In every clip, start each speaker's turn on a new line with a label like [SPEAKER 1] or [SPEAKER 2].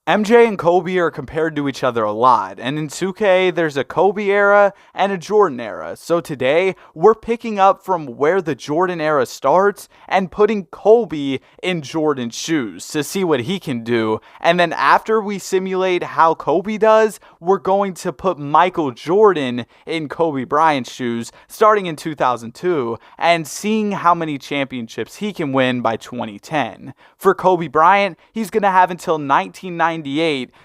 [SPEAKER 1] MJ and Kobe are compared to each other a lot, and in 2K, there's a Kobe era and a Jordan era. So today, we're picking up from where the Jordan era starts and putting Kobe in Jordan's shoes to see what he can do. And then after we simulate how Kobe does, we're going to put Michael Jordan in Kobe Bryant's shoes starting in 2002 and seeing how many championships he can win by 2010. For Kobe Bryant, he's going to have until 1998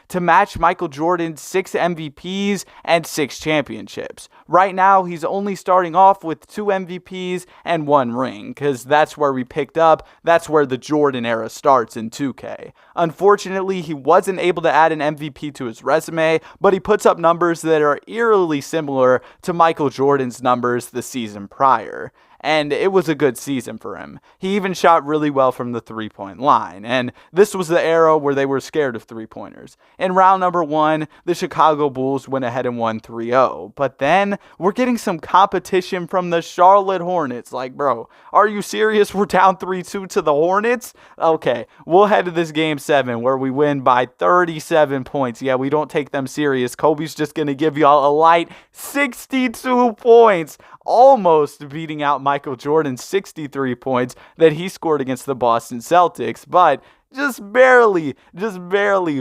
[SPEAKER 1] to match Michael Jordan's 6 MVPs and 6 championships. Right now, he's only starting off with 2 MVPs and 1 ring, because that's where we picked up. That's where the Jordan era starts in 2K. Unfortunately, he wasn't able to add an MVP to his resume, but he puts up numbers that are eerily similar to Michael Jordan's numbers the season prior. And it was a good season for him. He even shot really well from the three-point line, and this was the era where they were scared of three-pointers. In round number 1, the Chicago Bulls went ahead and won 3-0, but then we're getting some competition from the Charlotte Hornets. Like, bro, are you serious? We're down 3-2 to the Hornets? Okay, we'll head to this game 7 where we win by 37 points. Yeah, we don't take them serious. Kobe's just going to give y'all a light 62 points, almost beating out Michael Jordan's 63 points that he scored against the Boston Celtics, but just barely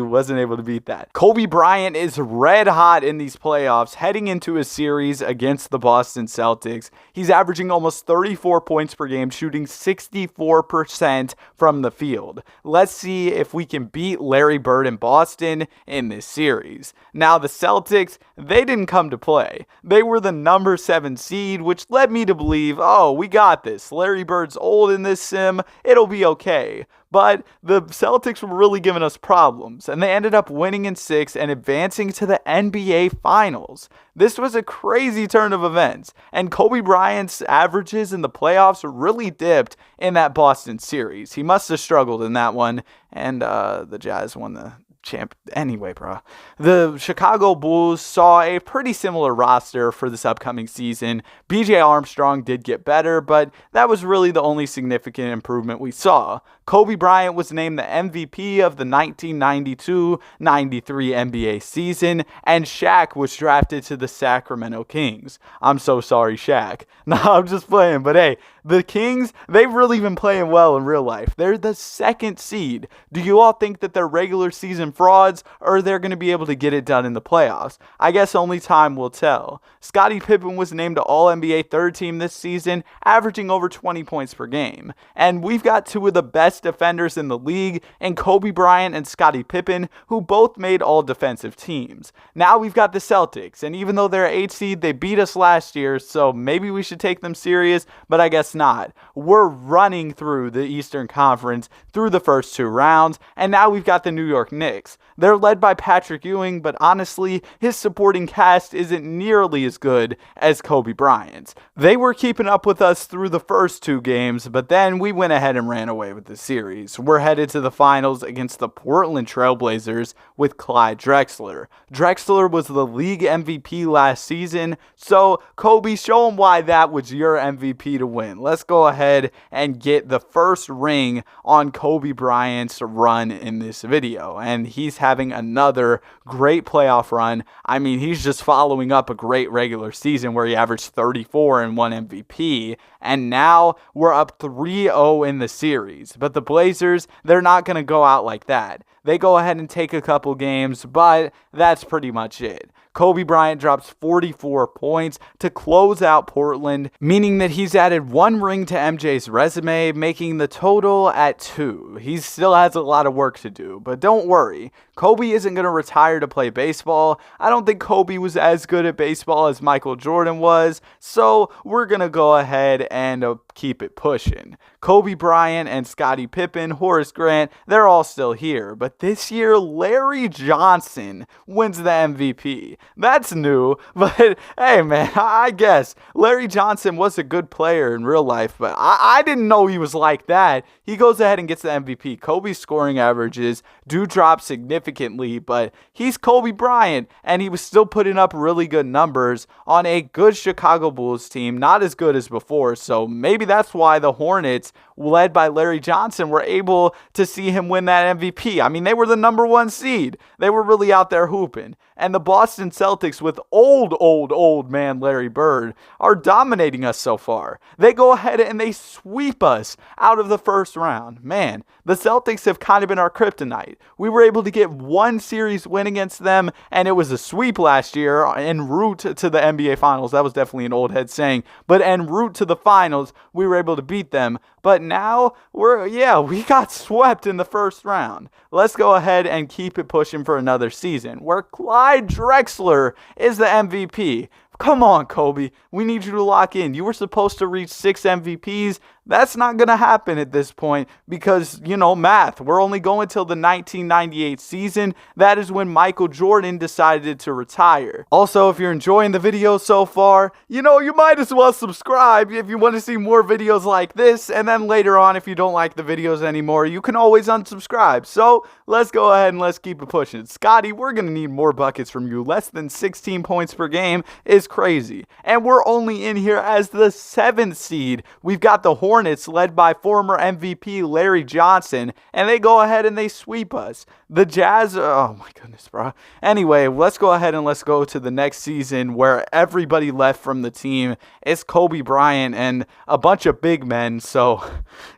[SPEAKER 1] wasn't able to beat that. Kobe Bryant is red hot in these playoffs, heading into a series against the Boston Celtics. He's averaging almost 34 points per game, shooting 64% from the field. Let's see if we can beat Larry Bird in Boston in this series. Now, the Celtics, they didn't come to play. They were the number 7 seed, which led me to believe, oh, we got this. Larry Bird's old in this sim. It'll be okay. But the Celtics were really giving us problems, and they ended up winning in 6 and advancing to the NBA Finals. This was a crazy turn of events, and Kobe Bryant's averages in the playoffs really dipped in that Boston series. He must have struggled in that one, and the Jazz won the champ. Anyway, bro. The Chicago Bulls saw a pretty similar roster for this upcoming season. BJ Armstrong did get better, but that was really the only significant improvement we saw. Kobe Bryant was named the MVP of the 1992-93 NBA season, and Shaq was drafted to the Sacramento Kings. I'm so sorry, Shaq. No, I'm just playing, but hey, the Kings, they've really been playing well in real life. They're the 2nd seed. Do you all think that they're regular season frauds, or they're going to be able to get it done in the playoffs? I guess only time will tell. Scottie Pippen was named to All-NBA 3rd team this season, averaging over 20 points per game. And we've got 2 of the best defenders in the league, and Kobe Bryant and Scottie Pippen, who both made all defensive teams. Now we've got the Celtics, and even though they're 8th seed, they beat us last year, so maybe we should take them serious, but I guess not. We're running through the Eastern Conference through the first 2 rounds, and now we've got the New York Knicks. They're led by Patrick Ewing, but honestly, his supporting cast isn't nearly as good as Kobe Bryant's. They were keeping up with us through the first 2 games, but then we went ahead and ran away with the series. We're headed to the finals against the Portland Trailblazers with Clyde Drexler. Drexler was the league MVP last season, so Kobe, show him why that was your MVP to win. Let's go ahead and get the first ring on Kobe Bryant's run in this video, and he's having another great playoff run. I mean, he's just following up a great regular season where he averaged 34 and won MVP, and now we're up 3-0 in the series. But the Blazers, they're not going to go out like that. They go ahead and take a couple games, but that's pretty much it. Kobe Bryant drops 44 points to close out Portland, meaning that he's added 1 ring to MJ's resume, making the total at 2. He still has a lot of work to do, but don't worry. Kobe isn't going to retire to play baseball. I don't think Kobe was as good at baseball as Michael Jordan was, so we're going to go ahead and keep it pushing. Kobe Bryant and Scottie Pippen, Horace Grant, they're all still here, but this year Larry Johnson wins the MVP. That's new, but hey man, I guess Larry Johnson was a good player in real life, but I didn't know he was like that. He goes ahead and gets the MVP. Kobe's scoring averages do drop significantly, but he's Kobe Bryant, and he was still putting up really good numbers on a good Chicago Bulls team, not as good as before, so maybe that's why the Hornets, led by Larry Johnson, were able to see him win that MVP. I mean, they were the number 1 seed. They were really out there hooping. And the Boston Celtics, with old man Larry Bird, are dominating us so far. They go ahead and they sweep us out of the first round. Man, the Celtics have kind of been our kryptonite. We were able to get 1 series win against them, and it was a sweep last year en route to the NBA Finals. That was definitely an old head saying. But en route to the finals, we were able to beat them. But now, we got swept in the first round. Let's go ahead and keep it pushing for another season, where Clyde Drexler is the MVP. Come on, Kobe. We need you to lock in. You were supposed to reach 6 MVPs. That's not going to happen at this point because, math. We're only going till the 1998 season. That is when Michael Jordan decided to retire. Also, if you're enjoying the video so far, you might as well subscribe if you want to see more videos like this. And then later on, if you don't like the videos anymore, you can always unsubscribe. So let's go ahead and let's keep it pushing. Scotty, we're going to need more buckets from you. Less than 16 points per game is crazy. And we're only in here as the 7th seed. We've got the Hornets led by former MVP Larry Johnson, and they go ahead and they sweep us. The Jazz, oh my goodness, bro. Anyway, let's go ahead and let's go to the next season where everybody left from the team is Kobe Bryant and a bunch of big men. So,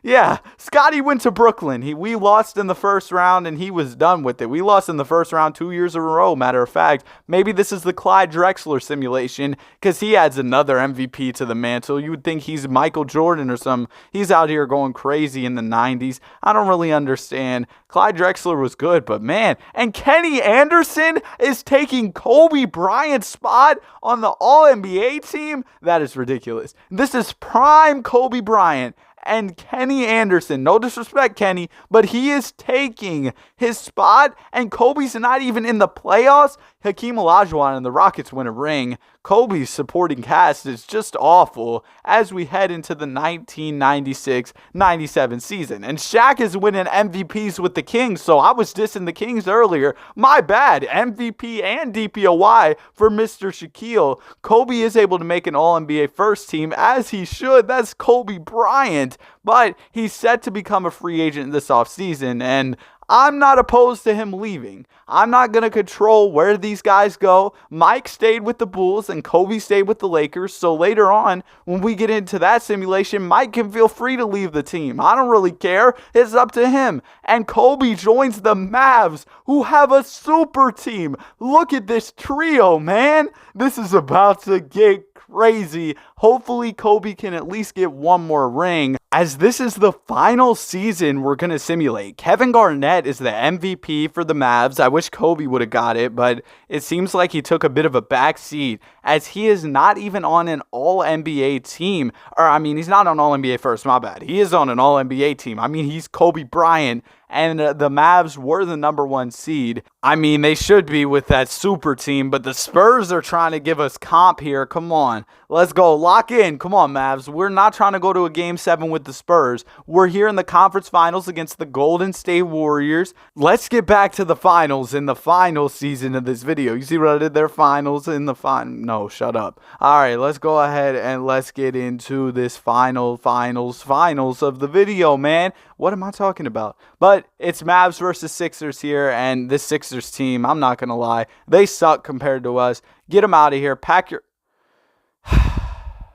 [SPEAKER 1] yeah, Scotty went to Brooklyn. We lost in the first round, and he was done with it. We lost in the first round 2 years in a row, matter of fact. Maybe this is the Clyde Drexler simulation because he adds another MVP to the mantle. You would think he's Michael Jordan or something. He's out here going crazy in the 90s. I don't really understand. Clyde Drexler was good, but man. And Kenny Anderson is taking Kobe Bryant's spot on the All-NBA team? That is ridiculous. This is prime Kobe Bryant and Kenny Anderson. No disrespect, Kenny, but he is taking his spot, and Kobe's not even in the playoffs. Hakeem Olajuwon and the Rockets win a ring. Kobe's supporting cast is just awful as we head into the 1996-97 season. And Shaq is winning MVPs with the Kings, so I was dissing the Kings earlier. My bad. MVP and DPOY for Mr. Shaquille. Kobe is able to make an All-NBA first team, as he should. That's Kobe Bryant. But he's set to become a free agent this offseason, and I'm not opposed to him leaving. I'm not going to control where these guys go. Mike stayed with the Bulls and Kobe stayed with the Lakers. So later on, when we get into that simulation, Mike can feel free to leave the team. I don't really care. It's up to him. And Kobe joins the Mavs, who have a super team. Look at this trio, man. This is about to get crazy. Hopefully Kobe can at least get one more ring, as this is the final season we're going to simulate. Kevin Garnett is the MVP for the Mavs. I wish Kobe would have got it, but it seems like he took a bit of a back seat, as he is not even on an All-NBA team. He's not on All-NBA first, my bad. He is on an All-NBA team. He's Kobe Bryant, and the Mavs were the number 1 seed. They should be with that super team, but the Spurs are trying to give us comp here. Come on. Let's go. Lock in. Come on, Mavs. We're not trying to go to a Game 7 with the Spurs. We're here in the conference finals against the Golden State Warriors. Let's get back to the finals in the final season of this video. You see what I did there? Finals in the final. No, shut up. All right, let's go ahead and let's get into this finals of the video, man. What am I talking about? But it's Mavs versus Sixers here, and this Sixers team, I'm not going to lie, they suck compared to us. Get them out of here. Pack your...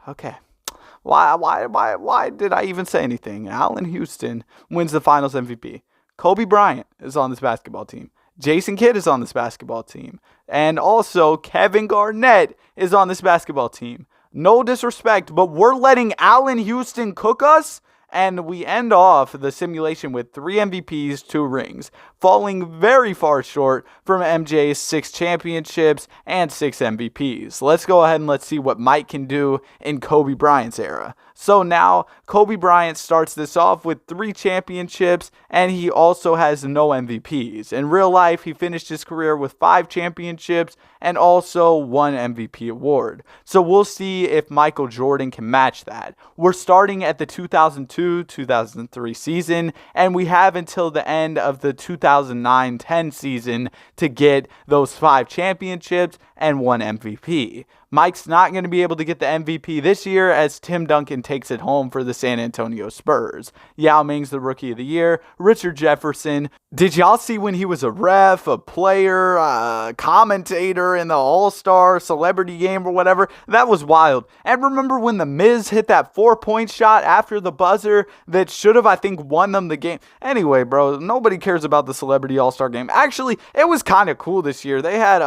[SPEAKER 1] Okay. Why did I even say anything? Allen Houston wins the finals MVP. Kobe Bryant is on this basketball team. Jason Kidd is on this basketball team. And also, Kevin Garnett is on this basketball team. No disrespect, but we're letting Allen Houston cook us? And we end off the simulation with 3 MVPs, 2 rings, falling very far short from MJ's 6 championships and 6 MVPs. Let's go ahead and let's see what Mike can do in Kobe Bryant's era. So now, Kobe Bryant starts this off with 3 championships, and he also has no MVPs. In real life, he finished his career with 5 championships and also 1 MVP award. So we'll see if Michael Jordan can match that. We're starting at the 2002-2003 season, and we have until the end of the 2009-10 season to get those 5 championships and 1 MVP. Mike's not going to be able to get the MVP this year as Tim Duncan takes it home for the San Antonio Spurs. Yao Ming's the Rookie of the Year. Richard Jefferson. Did y'all see when he was a ref, a player, a commentator in the All-Star celebrity game or whatever? That was wild. And remember when the Miz hit that 4-point shot after the buzzer that should have, I think, won them the game? Anyway, bro, nobody cares about the celebrity All-Star game. Actually, it was kind of cool this year. They had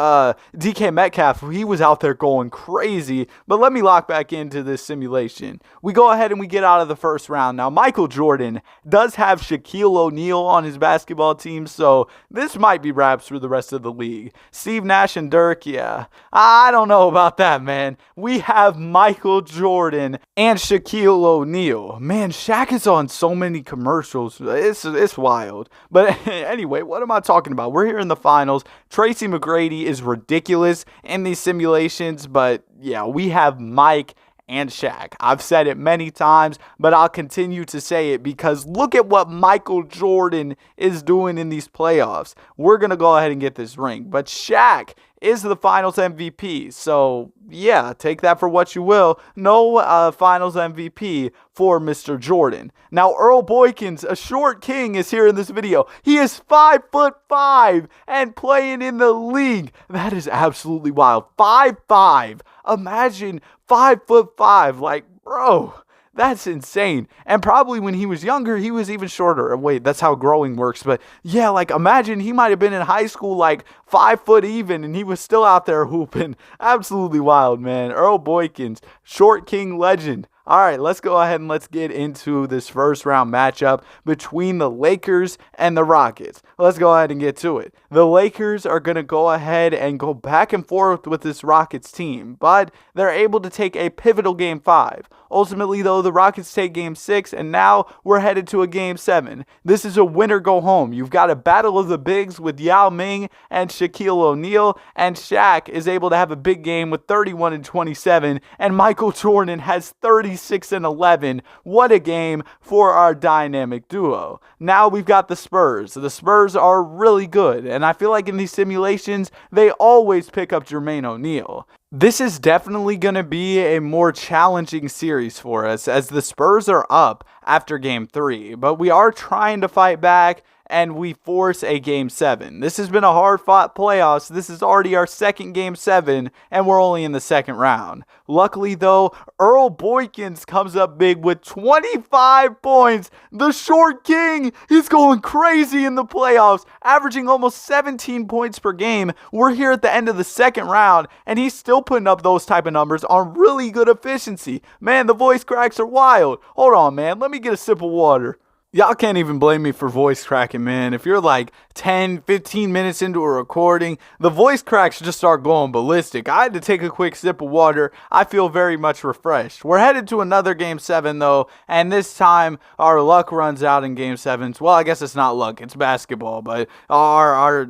[SPEAKER 1] DK Metcalf. He was out there going crazy. But let me lock back into this simulation. We go ahead and we get out of the first round. Now, Michael Jordan does have Shaquille O'Neal on his basketball team, so this might be wraps for the rest of the league. Steve Nash and Dirk, yeah, I don't know about that, man. We have Michael Jordan and Shaquille O'Neal. Man, Shaq is on so many commercials. It's wild. But anyway, what am I talking about? We're here in the finals. Tracy McGrady is ridiculous in these simulations, but yeah, we have Mike and Shaq. I've said it many times, but I'll continue to say it because look at what Michael Jordan is doing in these playoffs. We're going to go ahead and get this ring, but Shaq is the finals MVP. So yeah, take that for what you will. No finals MVP for Mr. Jordan. Now Earl Boykins, a short king, is here in this video. He is 5'5" and playing in the league. That is absolutely wild. 5'5". Imagine 5'5". Like, bro, that's insane. And probably when he was younger, he was even shorter. Wait, that's how growing works. But yeah, like imagine he might have been in high school like 5 foot even, and he was still out there hooping. Absolutely wild, man. Earl Boykins, short king legend. All right, let's go ahead and let's get into this first round matchup between the Lakers and the Rockets. Let's go ahead and get to it. The Lakers are going to go ahead and go back and forth with this Rockets team, but they're able to take a pivotal Game 5. Ultimately, though, the Rockets take Game 6, and now we're headed to a Game 7. This is a winner go home. You've got a battle of the bigs with Yao Ming and Shaquille O'Neal, and Shaq is able to have a big game with 31 and 27, and Michael Jordan has 36 and 11. What a game for our dynamic duo. Now we've got the Spurs. The Spurs are really good, and I feel like in these simulations, they always pick up Jermaine O'Neal. This is definitely going to be a more challenging series for us as the Spurs are up after Game 3, but we are trying to fight back and we force a Game 7. This has been a hard-fought playoffs. This is already our second Game 7, and we're only in the second round. Luckily, though, Earl Boykins comes up big with 25 points. The short king is going crazy in the playoffs, averaging almost 17 points per game. We're here at the end of the second round, and he's still putting up those type of numbers on really good efficiency. Man, the voice cracks are wild. Hold on, man. Let me get a sip of water. Y'all can't even blame me for voice cracking, man. If you're like 10, 15 minutes into a recording, the voice cracks just start going ballistic. I had to take a quick sip of water. I feel very much refreshed. We're headed to another Game 7, though, and this time our luck runs out in Game 7s. Well, I guess it's not luck. It's basketball, but our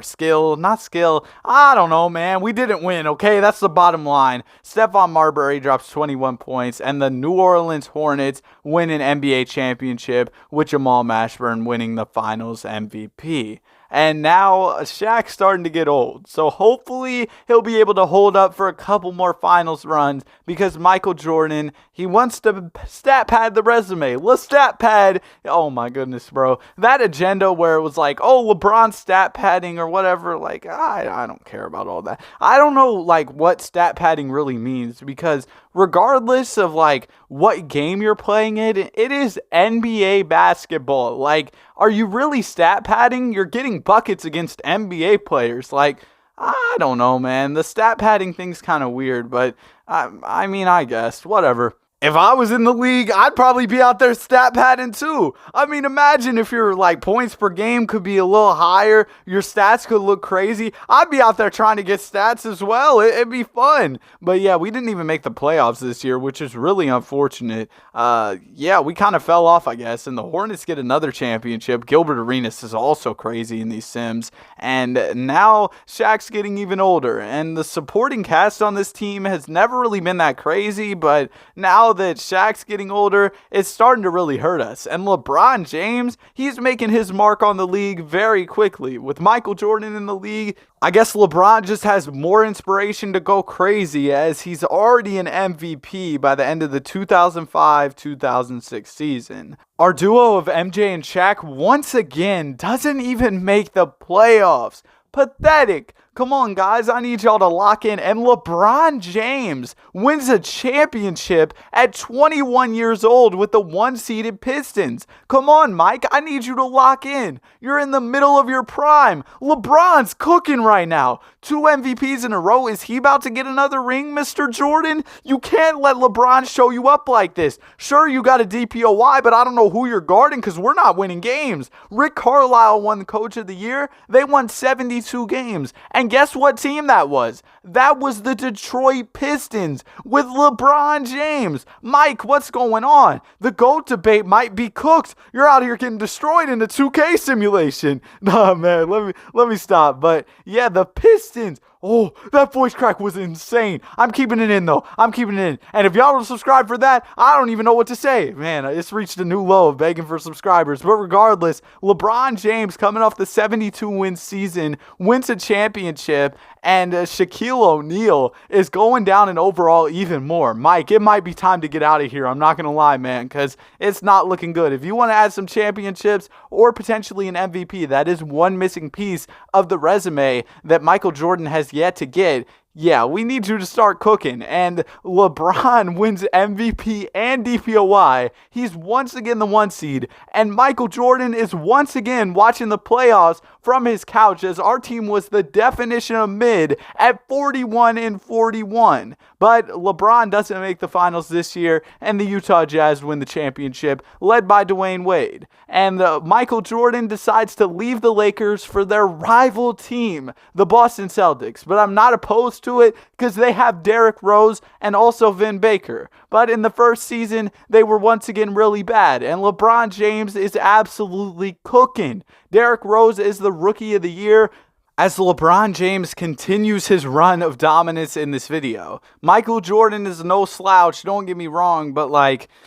[SPEAKER 1] skill, not skill, I don't know, man. We didn't win, okay? That's the bottom line. Stephon Marbury drops 21 points, and the New Orleans Hornets win an NBA championship, with Jamal Mashburn winning the finals MVP. And now Shaq's starting to get old. So hopefully he'll be able to hold up for a couple more finals runs because Michael Jordan, he wants to stat pad the resume. Let's stat pad. Oh my goodness, bro. That agenda where it was like, oh, LeBron stat padding or whatever. Like, I don't care about all that. I don't know like what stat padding really means because regardless of like what game you're playing it is NBA basketball. Like, are you really stat padding? You're getting buckets against NBA players. Like, I don't know, man. The stat padding thing's kind of weird, but I mean, I guess, whatever. If I was in the league, I'd probably be out there stat padding too. I mean, imagine if your like points per game could be a little higher, your stats could look crazy. I'd be out there trying to get stats as well. It'd be fun. But yeah, we didn't even make the playoffs this year, which is really unfortunate. Yeah, we kind of fell off, I guess. And the Hornets get another championship. Gilbert Arenas is also crazy in these sims. And now Shaq's getting even older. And the supporting cast on this team has never really been that crazy, but now now that Shaq's getting older, it's starting to really hurt us. And LeBron James, he's making his mark on the league very quickly. With Michael Jordan in the league, I guess LeBron just has more inspiration to go crazy, as he's already an MVP by the end of the 2005-2006 season. Our duo of MJ and Shaq once again doesn't even make the playoffs. Pathetic. Come on, guys, I need y'all to lock in. And LeBron James wins a championship at 21 years old with the one-seeded Pistons. Come on, Mike, I need you to lock in. You're in the middle of your prime. LeBron's cooking right now. 2 MVPs in a row. Is he about to get another ring, Mr. Jordan? You can't let LeBron show you up like this. Sure, you got a DPOY, but I don't know who you're guarding because we're not winning games. Rick Carlisle won Coach of the Year. They won 72 games. And guess what team that was? That was the Detroit Pistons with LeBron James. Mike, what's going on? The GOAT debate might be cooked. You're out here getting destroyed in the 2K simulation. Nah, man, let me stop. But yeah, the Pistons. Oh, that voice crack was insane. I'm keeping it in, though. I'm keeping it in. And if y'all don't subscribe for that, I don't even know what to say. Man, it's reached a new low of begging for subscribers. But regardless, LeBron James, coming off the 72-win season, wins a championship. And Shaquille O'Neal is going down in overall even more. Mike, it might be time to get out of here. I'm not going to lie, man, because it's not looking good. If you want to add some championships or potentially an MVP, that is one missing piece of the resume that Michael Jordan has yet to get. Yeah, we need you to start cooking. And LeBron wins MVP and DPOY. He's once again the 1 seed. And Michael Jordan is once again watching the playoffs from his couch, as our team was the definition of mid at 41-41. But LeBron doesn't make the finals this year, and the Utah Jazz win the championship, led by Dwayne Wade. And Michael Jordan decides to leave the Lakers for their rival team, the Boston Celtics. But I'm not opposed to it because they have Derrick Rose and also Vin Baker. But in the first season, they were once again really bad, and LeBron James is absolutely cooking. Derrick Rose is the Rookie of the Year, as LeBron James continues his run of dominance in this video. Michael Jordan is no slouch, don't get me wrong, but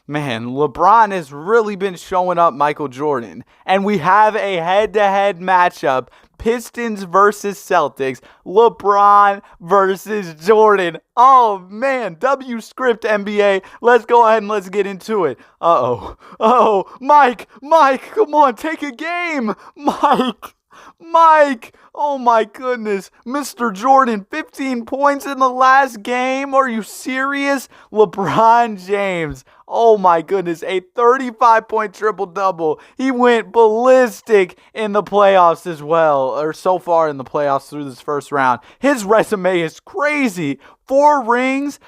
[SPEAKER 1] man, LeBron has really been showing up Michael Jordan. And we have a head-to-head matchup, Pistons versus Celtics, LeBron versus Jordan. Oh man, W script NBA. Let's go ahead and let's get into it. Oh, Mike, come on, take a game. Mike, oh my goodness. Mr. Jordan, 15 points in the last game. Are you serious? LeBron James, oh my goodness, a 35-point triple-double. He went ballistic in the playoffs as well, or so far in the playoffs through this first round. His resume is crazy. 4 MVPs,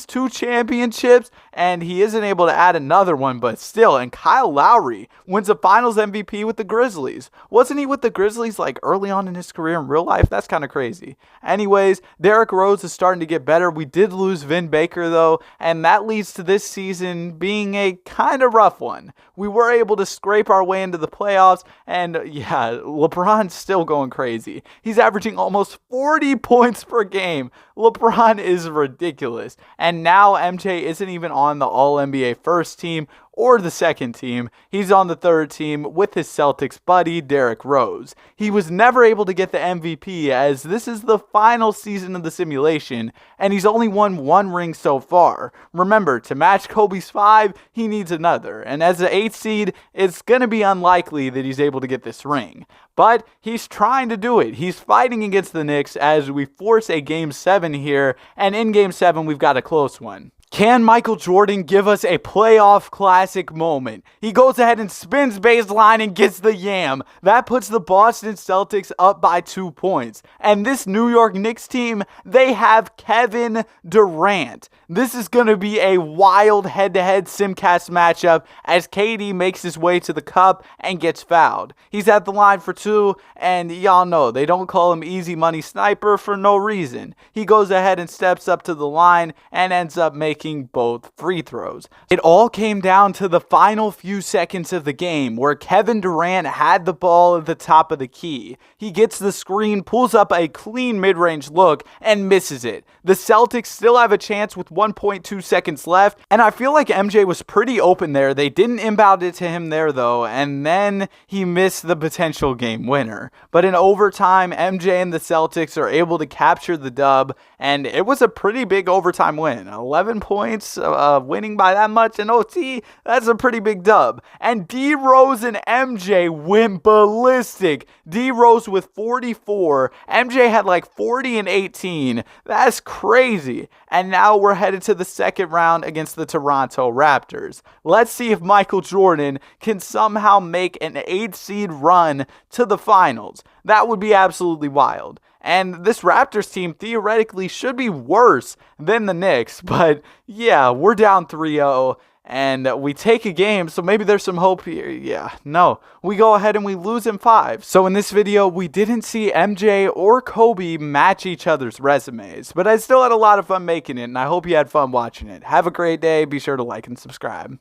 [SPEAKER 1] 2 championships, and he isn't able to add another one, but still. And Kyle Lowry wins a finals MVP with the Grizzlies. Wasn't he with the Grizzlies early on in his career in real life? That's kind of crazy. Anyways, Derrick Rose is starting to get better. We did lose Vin Baker, though, and that leads to this season being a kind of rough one. We were able to scrape our way into the playoffs, and yeah, LeBron's still going crazy. He's averaging almost 40 points per game. LeBron is ridiculous. And now MJ isn't even on the All-NBA first team or the second team. He's on the third team with his Celtics buddy, Derrick Rose. He was never able to get the MVP, as this is the final season of the simulation, and he's only won 1 ring so far. Remember, to match Kobe's 5, he needs another. And as the 8th seed, it's going to be unlikely that he's able to get this ring. But he's trying to do it. He's fighting against the Knicks as we force a Game 7 here, and in Game 7, we've got a close one. Can Michael Jordan give us a playoff classic moment? He goes ahead and spins baseline and gets the yam. That puts the Boston Celtics up by 2 points. And this New York Knicks team, they have Kevin Durant. This is going to be a wild head-to-head simcast matchup as KD makes his way to the cup and gets fouled. He's at the line for 2, and y'all know they don't call him Easy Money Sniper for no reason. He goes ahead and steps up to the line and ends up making making both free throws. It all came down to the final few seconds of the game where Kevin Durant had the ball at the top of the key. He gets the screen, pulls up a clean mid-range look, and misses it. The Celtics still have a chance with 1.2 seconds left, and I feel like MJ was pretty open there. They didn't inbound it to him there though, and then he missed the potential game winner. But in overtime, MJ and the Celtics are able to capture the dub, and it was a pretty big overtime win. 11 points, winning by that much in OT, that's a pretty big dub. And D Rose and MJ went ballistic. D Rose with 44, MJ had like 40 and 18. That's crazy. And now we're headed to the second round against the Toronto Raptors. Let's see if Michael Jordan can somehow make an 8 seed run to the finals. That would be absolutely wild. And this Raptors team theoretically should be worse than the Knicks. But yeah, we're down 3-0. And we take a game, so maybe there's some hope here. Yeah, no. We go ahead and we lose in 5. So in this video, we didn't see MJ or Kobe match each other's resumes. But I still had a lot of fun making it, and I hope you had fun watching it. Have a great day. Be sure to like and subscribe.